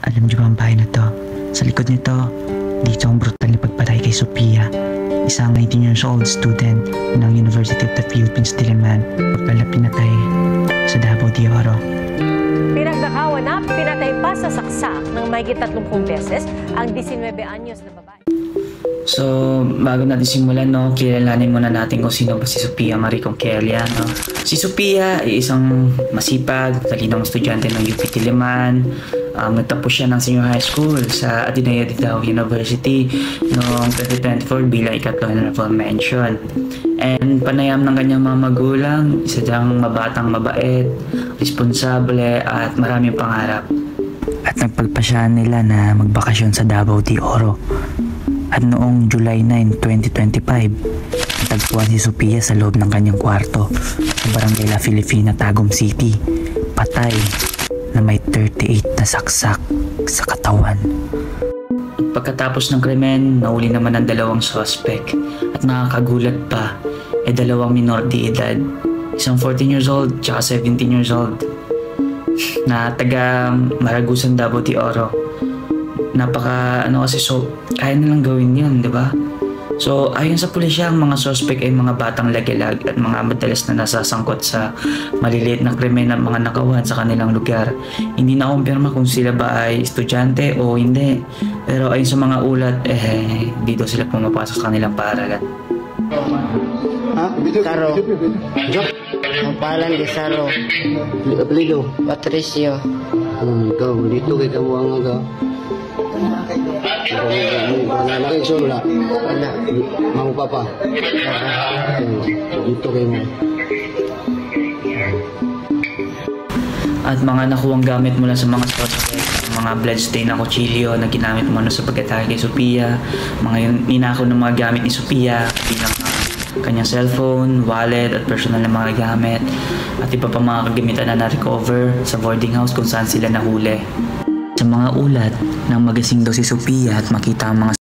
Alam niyo ba ang bahay na to? Sa likod nito, dito ang brutal na pagpatay kay Sophia, isang 19 years old student ng University of the Philippines, Diliman, pagpala pinatay sa Davao de Oro. Pinagnakawan na pinatay pa sa saksak ng mahigit 30 beses ang 19 anyos na babae. So, bago natin simulan, kilalanin muna natin kung sino ba si Sophia Marie Conquelia, Si Sophia ay isang masipag, talinong estudyante ng UP Diliman. Nagtapos siya ng senior high school sa Ateneo de Davao University noong 2024 bilang ikatlong honorable mention. And panayam ng kanyang mga magulang, isa siyang mabatang mabait, responsable at maraming pangarap. At nagpagpasyahan nila na magbakasyon sa Davao de Oro. At noong July 9, 2025, natagpuan si Sophia sa loob ng kanyang kwarto sa Barangay La Filipina, Tagum City, patay na may 38 na saksak sa katawan. Pagkatapos ng krimen, nahuli naman ang dalawang suspect at nakakagulat pa ay dalawang minor de edad, isang 14 years old at 17 years old na taga Maragusan, Davao de Oro. Kaya nilang gawin yun, di ba? So, ayon sa pulisya, ang mga suspect ay mga batang lagilag at mga madalas na nasasangkot sa maliliit na krimen ng mga nakawan sa kanilang lugar. Hindi na kumpirma kung sila ba ay estudyante o hindi. Pero ayon sa mga ulat, dito sila pumapasok sa kanilang paaralan. Saro. Ang palan di Saro. Apelido. Patricio. Ikaw, dito kay kamuang aga. Wala kayo solo la. Wala. Mamu papa. Dito kayo mo. At mga nakuwang gamit mula sa mga suspect, mga bloodstain na kutsilyo na ginamit mo sa pag-atake kay Sophia, mga ninakaw ng mga gamit ni Sophia, bilang kanyang cellphone, wallet at personal na mga gamit, at iba pa mga kagamitan na na-recover sa boarding house kung saan sila nahuli. Sa mga ulat, nang magising daw si Sophia at makita ang mga